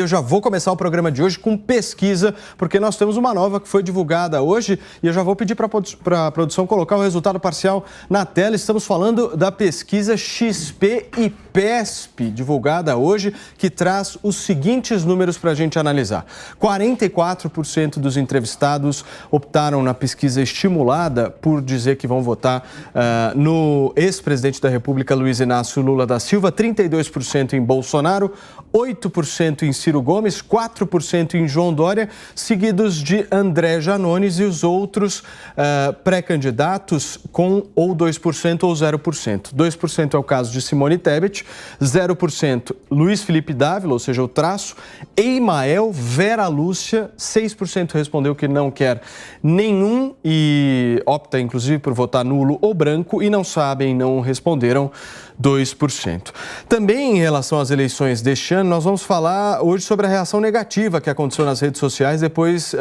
Eu já vou começar o programa de hoje com pesquisa, porque nós temos uma nova que foi divulgada hoje e eu já vou pedir para a produção colocar o resultado parcial na tela. Estamos falando da pesquisa XP e PESP, divulgada hoje, que traz os seguintes números para a gente analisar. 44% dos entrevistados optaram na pesquisa estimulada por dizer que vão votar no ex-presidente da República, Luiz Inácio Lula da Silva, 32% em Bolsonaro, 8% em Ciro Gomes, 4% em João Dória, seguidos de André Janones e os outros pré-candidatos com ou 2% ou 0%. 2% é o caso de Simone Tebet, 0% Luiz Felipe Dávila, ou seja, o traço, Emael, Vera Lúcia, 6% respondeu que não quer nenhum e opta inclusive por votar nulo ou branco e não sabem, não responderam 2%. Também em relação às eleições deste ano, nós vamos falar hoje sobre a reação negativa que aconteceu nas redes sociais depois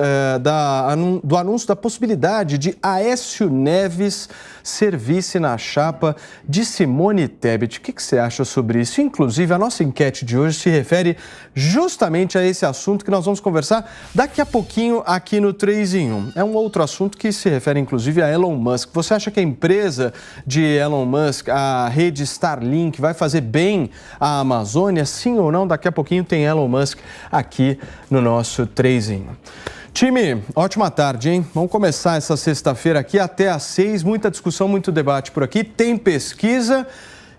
do anúncio da possibilidade de Aécio Neves ser vice na chapa de Simone Tebet. O que você acha sobre isso? Inclusive, a nossa enquete de hoje se refere justamente a esse assunto que nós vamos conversar daqui a pouquinho aqui no 3 em 1. É um outro assunto que se refere, inclusive, a Elon Musk. Você acha que a empresa de Elon Musk, a rede Starlink, vai fazer bem à Amazônia? Sim ou não? Daqui a pouquinho tem Elon Musk aqui no nosso 3 em 1. Time, ótima tarde, hein? Vamos começar essa sexta-feira aqui até às 6. Muita discussão, muito debate por aqui. Tem pesquisa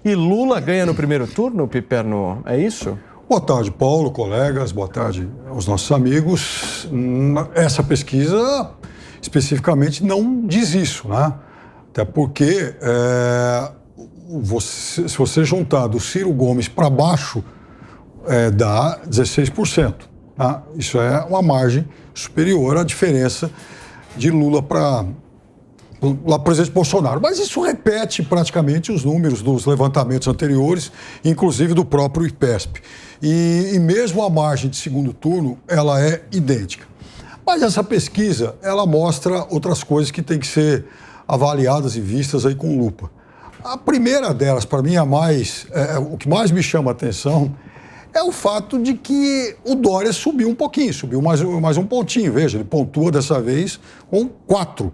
e Lula ganha no primeiro turno, Piperno, é isso? Boa tarde, Paulo, colegas, boa tarde aos nossos amigos. Essa pesquisa especificamente não diz isso, né? Até porque se você juntar do Ciro Gomes para baixo, dá 16%. Tá? Isso é uma margem superior à diferença de Lula para o presidente Bolsonaro. Mas isso repete praticamente os números dos levantamentos anteriores, inclusive do próprio IPESP. E mesmo a margem de segundo turno, ela é idêntica. Mas essa pesquisa, ela mostra outras coisas que têm que ser avaliadas e vistas aí com lupa. A primeira delas, para mim, o que mais me chama a atenção é o fato de que o Dória subiu um pouquinho, subiu mais um pontinho. Veja, ele pontua dessa vez com 4.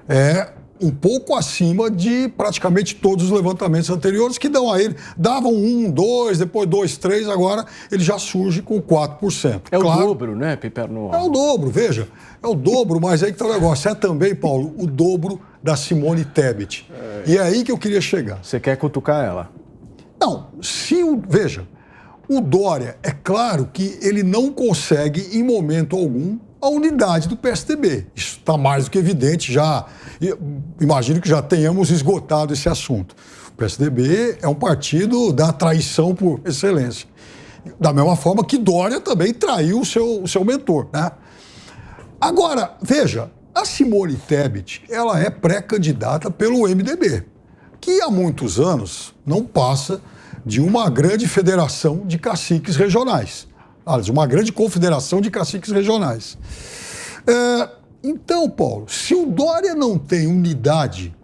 É um pouco acima de praticamente todos os levantamentos anteriores que davam 1, 2, depois 2, 3, agora ele já surge com 4%. É claro, o dobro, né, Piperno? É o dobro, veja, é o dobro, mas aí que está o negócio. É também, Paulo, o dobro da Simone Tebet. E é aí que eu queria chegar. Você quer cutucar ela? Não, veja, o Dória, é claro que ele não consegue, em momento algum, a unidade do PSDB. Isso está mais do que evidente, imagino que já tenhamos esgotado esse assunto. O PSDB é um partido da traição por excelência. Da mesma forma que Dória também traiu o seu mentor, né? Agora, veja, a Simone Tebet, ela é pré-candidata pelo MDB, que há muitos anos não passa de uma grande federação de caciques regionais. De uma grande confederação de caciques regionais. Então, Paulo, se o Dória não tem unidade,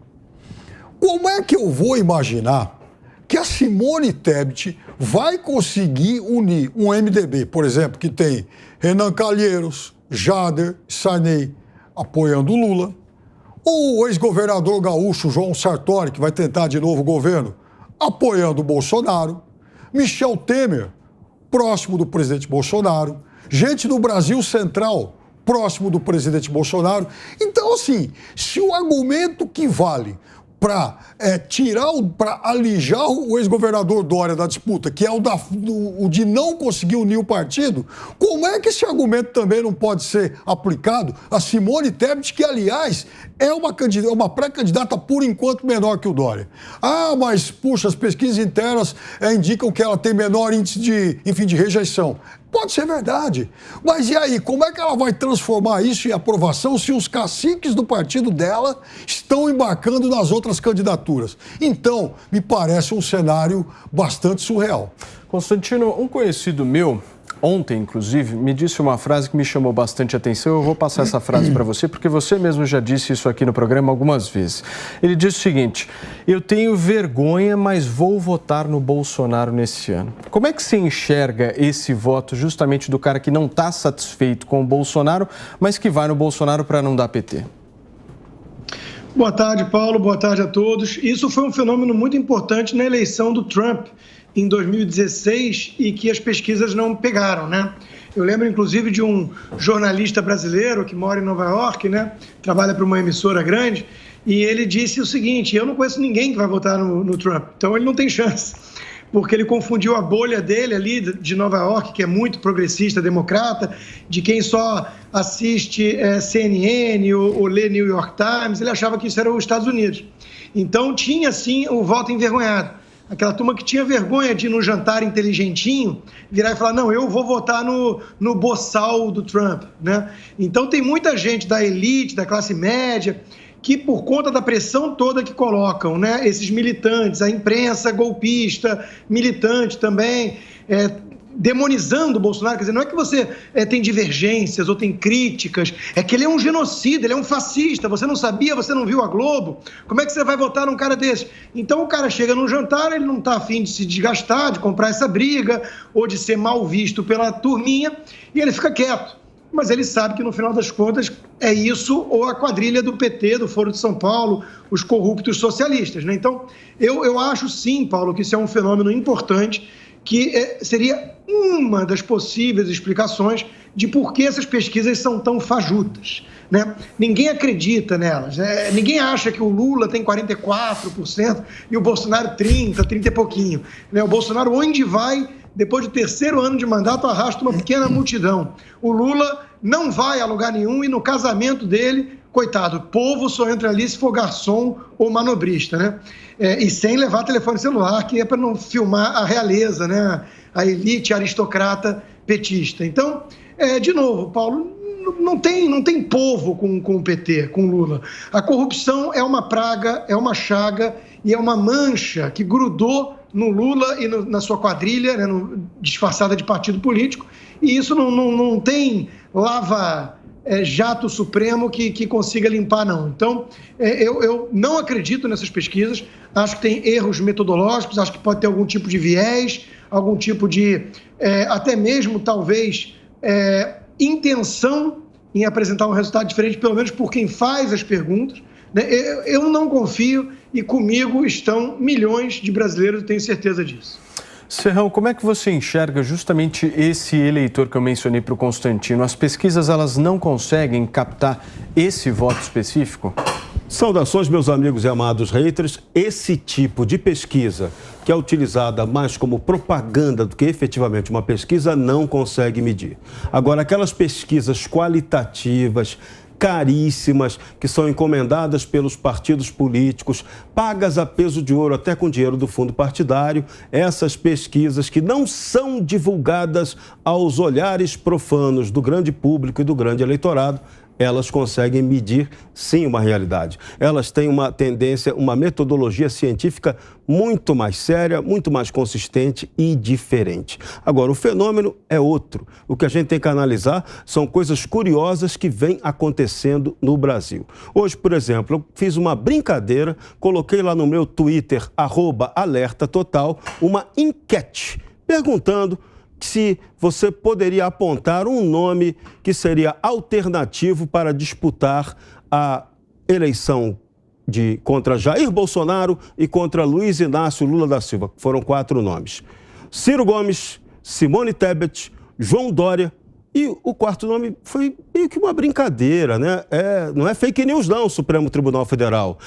como é que eu vou imaginar que a Simone Tebet vai conseguir unir um MDB, por exemplo, que tem Renan Calheiros, Jader, Sarney apoiando o Lula, ou o ex-governador gaúcho João Sartori, que vai tentar de novo o governo, apoiando o Bolsonaro, Michel Temer, próximo do presidente Bolsonaro, gente do Brasil Central, próximo do presidente Bolsonaro. Então, assim, se o argumento que vale para alijar o ex-governador Dória da disputa, que é o de não conseguir unir o partido, como é que esse argumento também não pode ser aplicado a Simone Tebet, que, aliás, é uma pré-candidata, por enquanto, menor que o Dória? Mas, puxa, as pesquisas internas indicam que ela tem menor índice de rejeição. Pode ser verdade. Mas e aí, como é que ela vai transformar isso em aprovação se os caciques do partido dela estão embarcando nas outras candidaturas? Então, me parece um cenário bastante surreal. Constantino, um conhecido meu ontem, inclusive, me disse uma frase que me chamou bastante atenção. Eu vou passar essa frase para você, porque você mesmo já disse isso aqui no programa algumas vezes. Ele disse o seguinte: eu tenho vergonha, mas vou votar no Bolsonaro nesse ano. Como é que você enxerga esse voto justamente do cara que não está satisfeito com o Bolsonaro, mas que vai no Bolsonaro para não dar PT? Boa tarde, Paulo. Boa tarde a todos. Isso foi um fenômeno muito importante na eleição do Trump em 2016 e que as pesquisas não pegaram, né? Eu lembro, inclusive, de um jornalista brasileiro que mora em Nova York, né? Trabalha para uma emissora grande, e ele disse o seguinte: eu não conheço ninguém que vai votar no Trump, então ele não tem chance, porque ele confundiu a bolha dele ali de Nova York, que é muito progressista, democrata, de quem só assiste CNN ou lê New York Times. Ele achava que isso era os Estados Unidos. Então tinha, sim, o voto envergonhado. Aquela turma que tinha vergonha de ir no jantar inteligentinho, virar e falar: não, eu vou votar no boçal do Trump, né? Então tem muita gente da elite, da classe média, que por conta da pressão toda que colocam, né, esses militantes, a imprensa golpista, militante também, demonizando o Bolsonaro. Quer dizer, não é que você tem divergências ou tem críticas, é que ele é um genocida, ele é um fascista. Você não sabia, você não viu a Globo? Como é que você vai votar num cara desse? Então o cara chega num jantar, ele não está afim de se desgastar, de comprar essa briga ou de ser mal visto pela turminha, e ele fica quieto. Mas ele sabe que, no final das contas, é isso ou a quadrilha do PT, do Foro de São Paulo, os corruptos socialistas, né? Então, eu acho sim, Paulo, que isso é um fenômeno importante, que seria uma das possíveis explicações de por que essas pesquisas são tão fajutas, né? Ninguém acredita nelas, né? Ninguém acha que o Lula tem 44% e o Bolsonaro 30 e pouquinho, né? O Bolsonaro, onde vai, depois do terceiro ano de mandato, arrasta uma pequena multidão. O Lula não vai a lugar nenhum e no casamento dele, coitado, o povo só entra ali se for garçom ou manobrista, né? E sem levar telefone celular, que é para não filmar a realeza, né? A elite aristocrata petista. Então, de novo, Paulo, não tem povo com o PT, com o Lula. A corrupção é uma praga, é uma chaga e é uma mancha que grudou no Lula e na sua quadrilha, né, disfarçada de partido político, e isso não tem lava-jato supremo que consiga limpar, não. Então, eu não acredito nessas pesquisas, acho que tem erros metodológicos, acho que pode ter algum tipo de viés, algum tipo de, até mesmo, talvez, intenção em apresentar um resultado diferente, pelo menos por quem faz as perguntas, né? Eu não confio, e comigo estão milhões de brasileiros, eu tenho certeza disso. Serrão, como é que você enxerga justamente esse eleitor que eu mencionei para o Constantino? As pesquisas, elas não conseguem captar esse voto específico? Saudações, meus amigos e amados haters. Esse tipo de pesquisa, que é utilizada mais como propaganda do que efetivamente uma pesquisa, não consegue medir. Agora, aquelas pesquisas qualitativas, caríssimas, que são encomendadas pelos partidos políticos, pagas a peso de ouro, até com dinheiro do fundo partidário, essas pesquisas que não são divulgadas aos olhares profanos do grande público e do grande eleitorado, elas conseguem medir, sim, uma realidade. Elas têm uma tendência, uma metodologia científica muito mais séria, muito mais consistente e diferente. Agora, o fenômeno é outro. O que a gente tem que analisar são coisas curiosas que vêm acontecendo no Brasil. Hoje, por exemplo, eu fiz uma brincadeira, coloquei lá no meu Twitter, @alertatotal, uma enquete, perguntando se você poderia apontar um nome que seria alternativo para disputar a eleição contra Jair Bolsonaro e contra Luiz Inácio Lula da Silva. Foram 4 nomes: Ciro Gomes, Simone Tebet, João Dória, e o 4º nome foi meio que uma brincadeira, né? Não é fake news não, Supremo Tribunal Federal.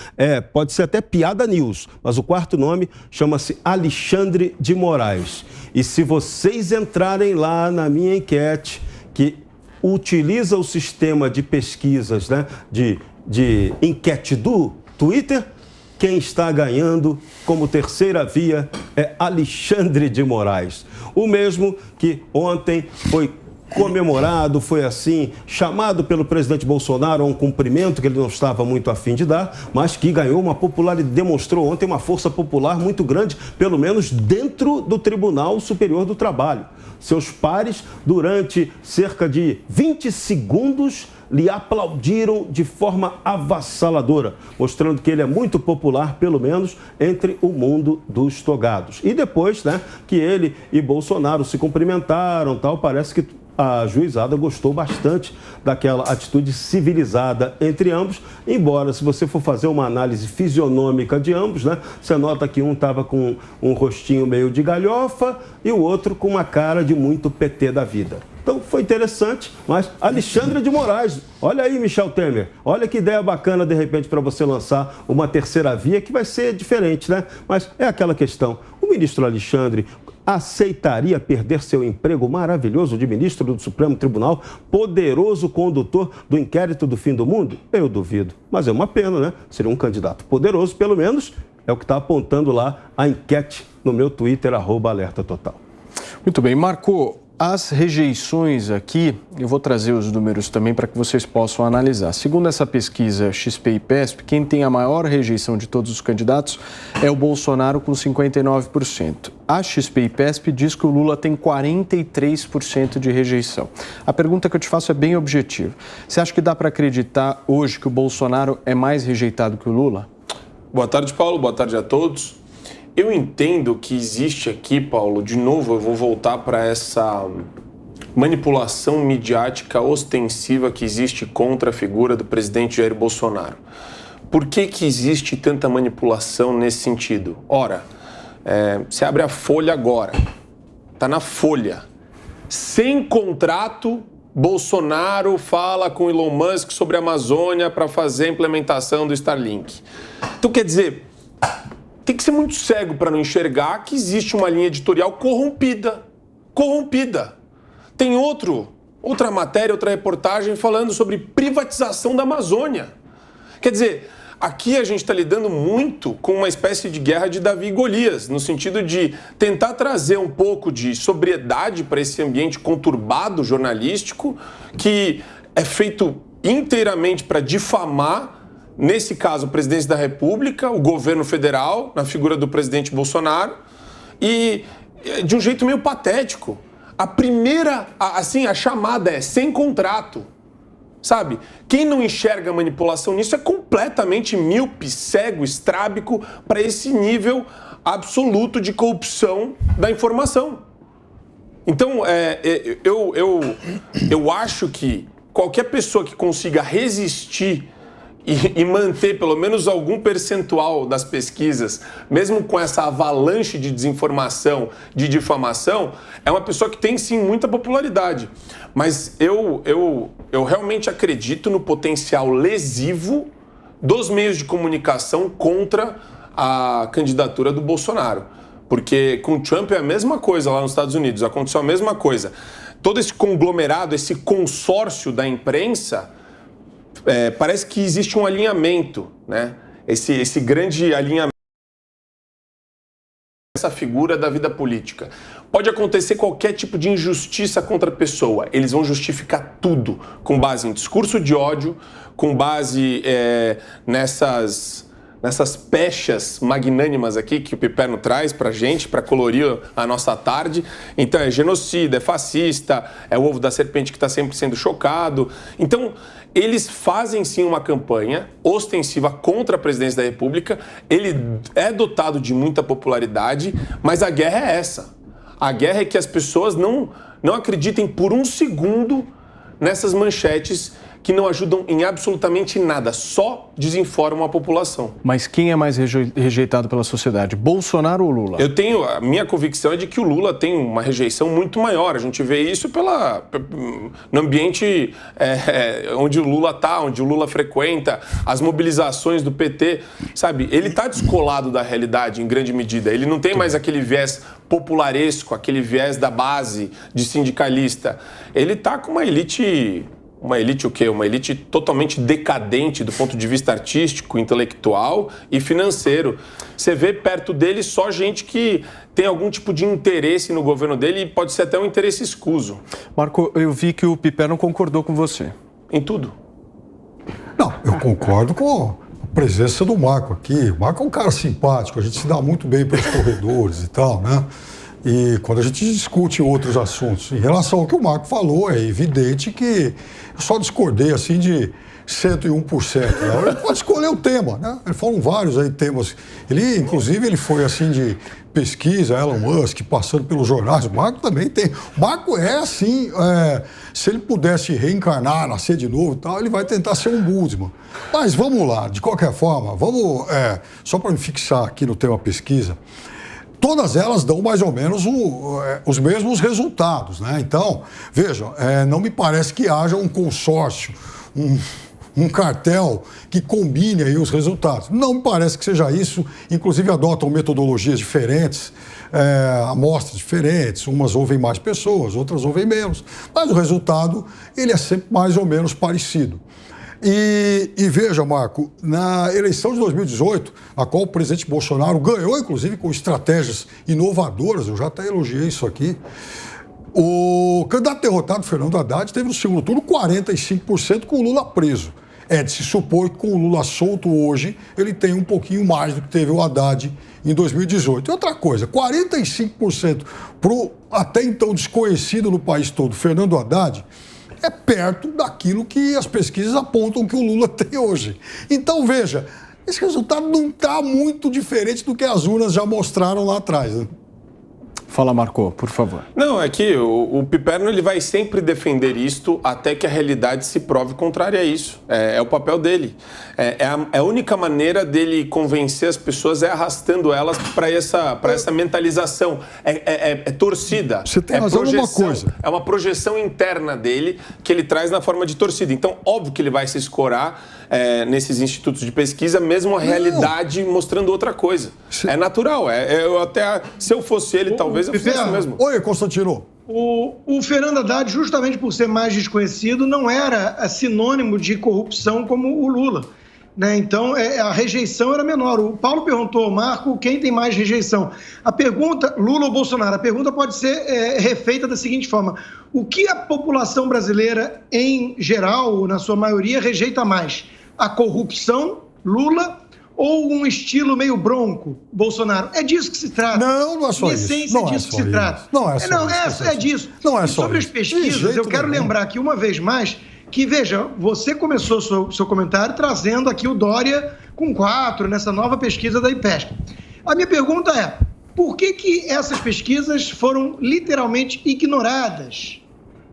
Pode ser até piada news, mas o 4º nome chama-se Alexandre de Moraes. E se vocês entrarem lá na minha enquete, que utiliza o sistema de pesquisas, né, de enquete do Twitter, quem está ganhando como terceira via é Alexandre de Moraes. O mesmo que ontem foi comemorado, foi assim, chamado pelo presidente Bolsonaro a um cumprimento que ele não estava muito afim de dar, mas que ganhou uma popularidade, demonstrou ontem uma força popular muito grande, pelo menos dentro do Tribunal Superior do Trabalho. Seus pares, durante cerca de 20 segundos, lhe aplaudiram de forma avassaladora, mostrando que ele é muito popular, pelo menos entre o mundo dos togados. E depois, né, que ele e Bolsonaro se cumprimentaram, tal, parece que a juizada gostou bastante daquela atitude civilizada entre ambos, embora, se você for fazer uma análise fisionômica de ambos, né, você nota que um estava com um rostinho meio de galhofa e o outro com uma cara de muito PT da vida. Então, foi interessante, mas Alexandre de Moraes, olha aí, Michel Temer, olha que ideia bacana, de repente, para você lançar uma terceira via, que vai ser diferente, né? Mas é aquela questão, o ministro Alexandre aceitaria perder seu emprego maravilhoso de ministro do Supremo Tribunal, poderoso condutor do inquérito do fim do mundo? Eu duvido, mas é uma pena, né? Seria um candidato poderoso, pelo menos, é o que está apontando lá a enquete no meu Twitter, @alertatotal. Muito bem, Marco. As rejeições aqui, eu vou trazer os números também para que vocês possam analisar. Segundo essa pesquisa XP e PESP, quem tem a maior rejeição de todos os candidatos é o Bolsonaro, com 59%. A XP e PESP diz que o Lula tem 43% de rejeição. A pergunta que eu te faço é bem objetiva. Você acha que dá para acreditar hoje que o Bolsonaro é mais rejeitado que o Lula? Boa tarde, Paulo. Boa tarde a todos. Eu entendo que existe aqui, Paulo, de novo eu vou voltar para essa manipulação midiática ostensiva que existe contra a figura do presidente Jair Bolsonaro. Por que existe tanta manipulação nesse sentido? Ora, você abre a Folha agora, está na Folha. Sem contrato, Bolsonaro fala com Elon Musk sobre a Amazônia para fazer a implementação do Starlink. Então, quer dizer, tem que ser muito cego para não enxergar que existe uma linha editorial corrompida. Corrompida. Tem outra matéria, outra reportagem falando sobre privatização da Amazônia. Quer dizer, aqui a gente está lidando muito com uma espécie de guerra de Davi e Golias, no sentido de tentar trazer um pouco de sobriedade para esse ambiente conturbado jornalístico, que é feito inteiramente para difamar, nesse caso, a presidência da República, o governo federal, na figura do presidente Bolsonaro, e de um jeito meio patético. A chamada é sem contrato, sabe? Quem não enxerga manipulação nisso é completamente míope, cego, estrábico para esse nível absoluto de corrupção da informação. Então, eu acho que qualquer pessoa que consiga resistir e manter pelo menos algum percentual das pesquisas, mesmo com essa avalanche de desinformação, de difamação, é uma pessoa que tem sim muita popularidade. Mas eu realmente acredito no potencial lesivo dos meios de comunicação contra a candidatura do Bolsonaro. Porque com o Trump é a mesma coisa lá nos Estados Unidos, aconteceu a mesma coisa. Todo esse conglomerado, esse consórcio da imprensa, parece que existe um alinhamento, né? Esse grande alinhamento, essa figura da vida política. Pode acontecer qualquer tipo de injustiça contra a pessoa. Eles vão justificar tudo com base em discurso de ódio, com base nessas pechas magnânimas aqui que o Piperno traz pra gente, para colorir a nossa tarde. Então é genocida, é fascista, é o ovo da serpente que está sempre sendo chocado. Então, eles fazem sim uma campanha ostensiva contra a presidência da República, ele é dotado de muita popularidade, mas a guerra é essa. A guerra é que as pessoas não acreditem por um segundo nessas manchetes que não ajudam em absolutamente nada, só desinformam a população. Mas quem é mais rejeitado pela sociedade, Bolsonaro ou Lula? A minha convicção é de que o Lula tem uma rejeição muito maior. A gente vê isso no ambiente onde o Lula está, onde o Lula frequenta, as mobilizações do PT, sabe? Ele está descolado da realidade em grande medida. Ele não tem mais aquele viés popularesco, aquele viés da base de sindicalista. Ele está com uma elite Uma elite o quê? Uma elite totalmente decadente do ponto de vista artístico, intelectual e financeiro. Você vê perto dele só gente que tem algum tipo de interesse no governo dele e pode ser até um interesse escuso. Marco, eu vi que o Piperno concordou com você. Em tudo. Não, eu concordo com a presença do Marco aqui. O Marco é um cara simpático, a gente se dá muito bem pelos corredores e tal, né? E quando a gente discute outros assuntos, em relação ao que o Marco falou, é evidente que eu só discordei assim de 101%. Né? Ele pode escolher o tema, né? Ele falou vários aí temas. Ele, inclusive, ele foi assim de pesquisa, Elon Musk, passando pelos jornais. O Marco também tem. O Marco é assim, se ele pudesse reencarnar, nascer de novo e tal, ele vai tentar ser um Budsman. Mas vamos lá, de qualquer forma, vamos, só para me fixar aqui no tema pesquisa, todas elas dão mais ou menos os mesmos resultados, né? Então, vejam, não me parece que haja um consórcio, um cartel que combine aí os resultados. Não me parece que seja isso. Inclusive adotam metodologias diferentes, amostras diferentes. Umas ouvem mais pessoas, outras ouvem menos. Mas o resultado, ele é sempre mais ou menos parecido. E veja, Marco, na eleição de 2018, a qual o presidente Bolsonaro ganhou, inclusive, com estratégias inovadoras, eu já até elogiei isso aqui, o candidato derrotado, Fernando Haddad, teve no segundo turno 45% com o Lula preso. É de se supor que com o Lula solto hoje, ele tem um pouquinho mais do que teve o Haddad em 2018. E outra coisa, 45% para o até então desconhecido no país todo, Fernando Haddad, é perto daquilo que as pesquisas apontam que o Lula tem hoje. Então, veja, esse resultado não está muito diferente do que as urnas já mostraram lá atrás, né? Fala, Marco, por favor. Não, é que o Piperno ele vai sempre defender isto até que a realidade se prove contrária a isso. É o papel dele. A única maneira dele convencer as pessoas é arrastando elas para essa mentalização. É torcida. Você tem razão numa coisa. É uma projeção interna dele que ele traz na forma de torcida. Então, óbvio que ele vai se escorar nesses institutos de pesquisa, mesmo a realidade mostrando outra coisa. É natural. Se eu fosse ele, talvez eu fizesse mesmo. Oi, Constantino. O Fernando Haddad, justamente por ser mais desconhecido, não era sinônimo de corrupção como o Lula, né? Então, a rejeição era menor. O Paulo perguntou ao Marco quem tem mais rejeição. A pergunta, Lula ou Bolsonaro, a pergunta pode ser refeita da seguinte forma: o que a população brasileira, em geral, na sua maioria, rejeita mais? A corrupção, Lula, ou um estilo meio bronco, Bolsonaro? É disso que se trata. Não é só isso. Em essência, é disso que se trata. Não é só isso. É disso. Não é e só sobre isso. as pesquisas, eu quero lembrar aqui uma vez mais que, veja, você começou seu comentário trazendo aqui o Dória com 4 nessa nova pesquisa da IPESP. A minha pergunta é, por que essas pesquisas foram literalmente ignoradas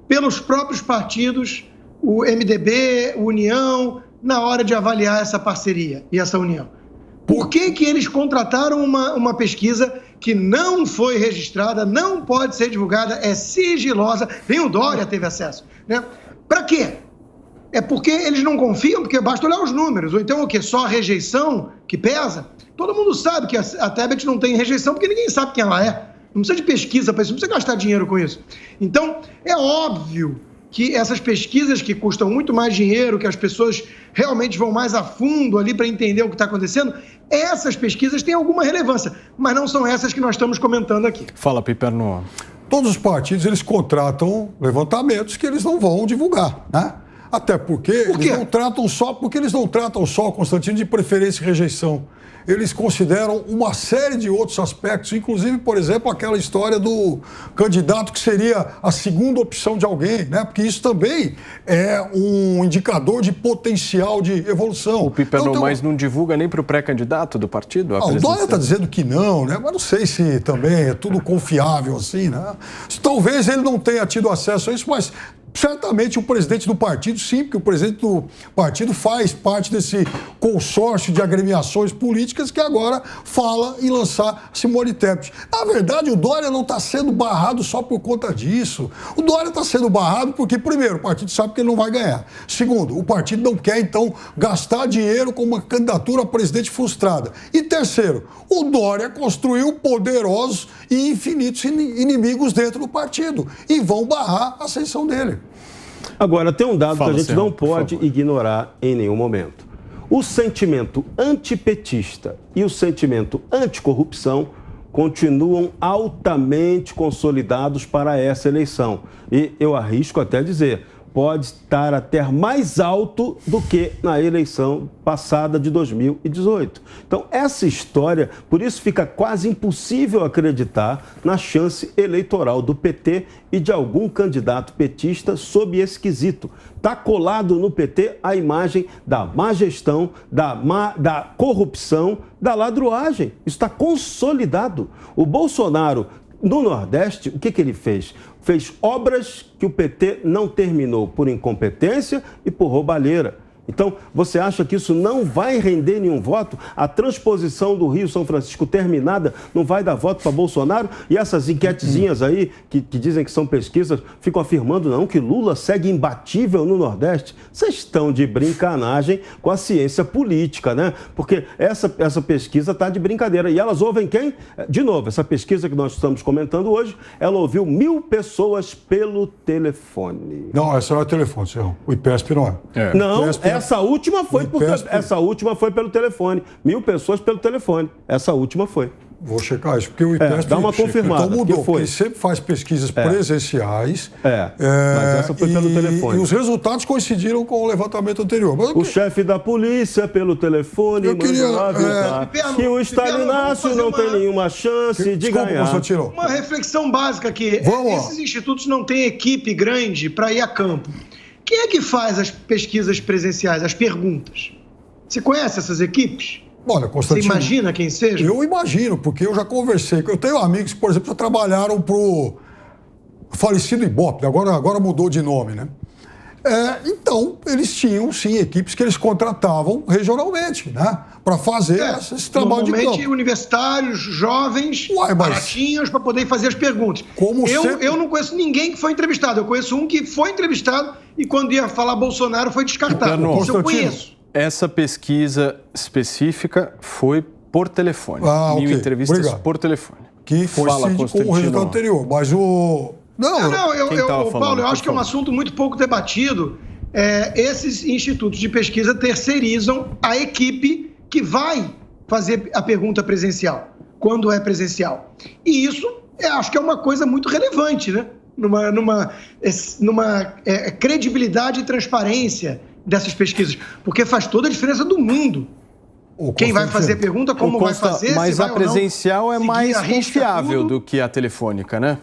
pelos próprios partidos, o MDB, o União, na hora de avaliar essa parceria e essa união? Por que eles contrataram uma pesquisa que não foi registrada, não pode ser divulgada, é sigilosa, nem o Dória teve acesso, né? Para quê? É porque eles não confiam, porque basta olhar os números. Ou então o quê? Só a rejeição que pesa? Todo mundo sabe que a Tebet não tem rejeição, porque ninguém sabe quem ela é. Não precisa de pesquisa para isso, não precisa gastar dinheiro com isso. Então, é óbvio que essas pesquisas que custam muito mais dinheiro, que as pessoas realmente vão mais a fundo ali para entender o que está acontecendo, essas pesquisas têm alguma relevância, mas não são essas que nós estamos comentando aqui. Fala, Piperno. Todos os partidos, eles contratam levantamentos que eles não vão divulgar, né? Até porque eles não tratam só, Constantino, de preferência e rejeição. Eles consideram uma série de outros aspectos, inclusive, por exemplo, aquela história do candidato que seria a segunda opção de alguém, né? Porque isso também é um indicador de potencial de evolução. O Piperno, mas não divulga nem para o pré-candidato do partido? O Dória está dizendo que não, né? Mas não sei se também é tudo confiável assim, né? Talvez ele não tenha tido acesso a isso, mas certamente o presidente do partido, sim, porque o presidente do partido faz parte desse consórcio de agremiações políticas que agora fala em lançar Simone Tebet. Na verdade, o Dória não está sendo barrado só por conta disso. O Dória está sendo barrado porque, primeiro, o partido sabe que ele não vai ganhar. Segundo, o partido não quer, então, gastar dinheiro com uma candidatura a presidente frustrada. E terceiro, o Dória construiu poderosos e infinitos inimigos dentro do partido e vão barrar a ascensão dele. Agora, tem um dado Fala, que a gente Serrão, não pode ignorar em nenhum momento. O sentimento antipetista e o sentimento anticorrupção continuam altamente consolidados para essa eleição. E eu arrisco até dizer, pode estar até mais alto do que na eleição passada de 2018. Então, essa história, por isso fica quase impossível acreditar na chance eleitoral do PT e de algum candidato petista sob esse quesito. Está colado no PT a imagem da má gestão, da corrupção, da ladruagem. Isso está consolidado. O Bolsonaro, no Nordeste, o que ele fez? Fez obras que o PT não terminou por incompetência e por roubalheira. Então, você acha que isso não vai render nenhum voto? A transposição do Rio-São Francisco terminada não vai dar voto para Bolsonaro? E essas enquetezinhas aí, que dizem que são pesquisas, ficam afirmando não, que Lula segue imbatível no Nordeste. Vocês estão de brincanagem com a ciência política, né? Porque essa pesquisa está de brincadeira. E elas ouvem quem? De novo, essa pesquisa que nós estamos comentando hoje, ela ouviu 1.000 pessoas pelo telefone. Não, essa não é telefone, Serrão. O IPESP não é. Não, IPESP essa última foi pelo telefone. 1.000 pessoas pelo telefone. Essa última foi. Vou checar isso, porque o IPESP... dá uma confirmada. Então mudou, foi. porque ele sempre faz pesquisas presenciais. Mas essa foi pelo telefone. E os resultados coincidiram com o levantamento anterior. Mas o chefe da polícia, pelo telefone, mandou avisar que o Stalinácio não tem nenhuma chance de ganhar. Uma reflexão básica aqui. Esses institutos não têm equipe grande para ir a campo. Quem é que faz as pesquisas presenciais, as perguntas? Você conhece essas equipes? Olha, Constantino, você imagina quem seja? Eu imagino, porque eu já conversei. Eu tenho amigos que, por exemplo, já trabalharam para o falecido Ibope, agora mudou de nome, né? Então, eles tinham, sim, equipes que eles contratavam regionalmente, né? Para fazer esse trabalho de campo. Normalmente, universitários, jovens, baratinhos, para poder fazer as perguntas. Eu não conheço ninguém que foi entrevistado. Eu conheço um que foi entrevistado e, quando ia falar Bolsonaro, foi descartado. Isso eu conheço. Essa pesquisa específica foi por telefone. 1.000 entrevistas por telefone. Que foi com o resultado anterior. Mas o... Paulo, eu acho que é um assunto muito pouco debatido. Esses institutos de pesquisa terceirizam a equipe que vai fazer a pergunta presencial, quando é presencial. E isso, acho que é uma coisa muito relevante, né? Numa credibilidade e transparência dessas pesquisas, porque faz toda a diferença do mundo. Quem vai fazer a pergunta, como vai fazer, mas a presencial é mais confiável do que a telefônica, né?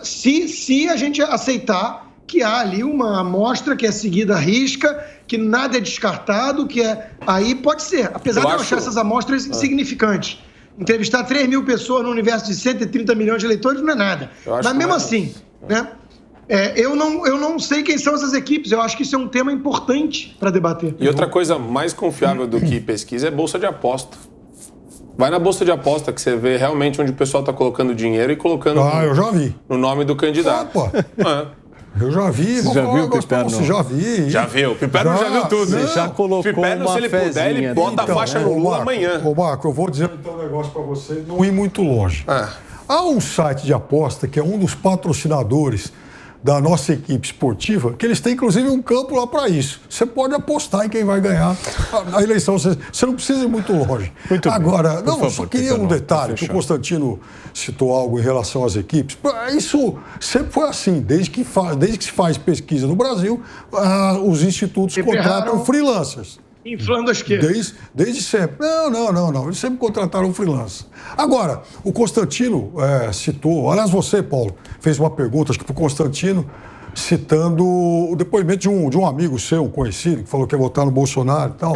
Se a gente aceitar que há ali uma amostra que é seguida à risca, que nada é descartado, aí pode ser. Apesar de eu achar essas amostras insignificantes. Entrevistar 3.000 pessoas no universo de 130 milhões de eleitores não é nada. Mas mesmo assim, né? Eu não sei quem são essas equipes. Eu acho que isso é um tema importante para debater. E outra coisa mais confiável do que pesquisa é bolsa de aposta. Vai na bolsa de aposta que você vê realmente onde o pessoal está colocando dinheiro e colocando eu já vi. No nome do candidato. Eu já vi. Você já viu o Piperno? Você já vi. Já viu. O Piperno já viu tudo. Você já colocou Piperno, uma se ele puder, ele bota a faixa no Lula amanhã. Ô, Marco, eu vou dizer então um negócio para você, não ir muito longe. Há um site de aposta que é um dos patrocinadores da nossa equipe esportiva, que eles têm, inclusive, um campo lá para isso. Você pode apostar em quem vai ganhar a eleição. Você não precisa ir muito longe. Agora, só queria um detalhe, que o Constantino citou algo em relação às equipes. Isso sempre foi assim. Desde que se faz pesquisa no Brasil, os institutos contratam freelancers. Inflando a esquerda. Desde sempre. Não. Eles sempre contrataram freelance. Agora, o Constantino citou... Aliás, você, Paulo, fez uma pergunta, acho que para o Constantino, citando o depoimento de um amigo seu, um conhecido, que falou que ia votar no Bolsonaro e tal.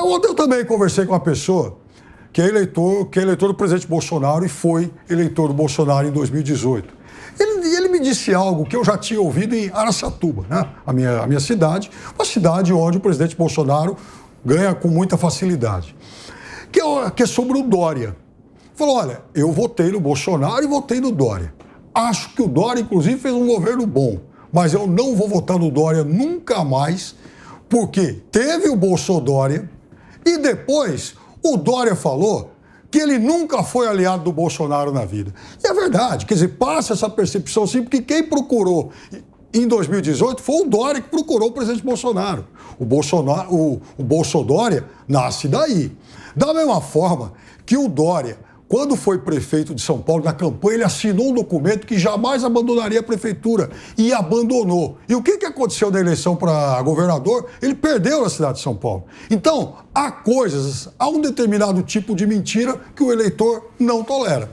Ontem eu também conversei com uma pessoa que é eleitor do presidente Bolsonaro e foi eleitor do Bolsonaro em 2018. Ele me disse algo que eu já tinha ouvido em Araçatuba, né? a minha cidade, uma cidade onde o presidente Bolsonaro ganha com muita facilidade, que é sobre o Dória. Falou, olha, eu votei no Bolsonaro e votei no Dória. Acho que o Dória, inclusive, fez um governo bom, mas eu não vou votar no Dória nunca mais, porque teve o Bolsodória e depois o Dória falou que ele nunca foi aliado do Bolsonaro na vida. E é verdade, quer dizer, passa essa percepção sim, porque quem procurou em 2018, foi o Dória que procurou o presidente Bolsonaro. O Bolsodória nasce daí. Da mesma forma que o Dória, quando foi prefeito de São Paulo, na campanha, ele assinou um documento que jamais abandonaria a prefeitura e abandonou. E o que aconteceu na eleição para governador? Ele perdeu na cidade de São Paulo. Então, há um determinado tipo de mentira que o eleitor não tolera.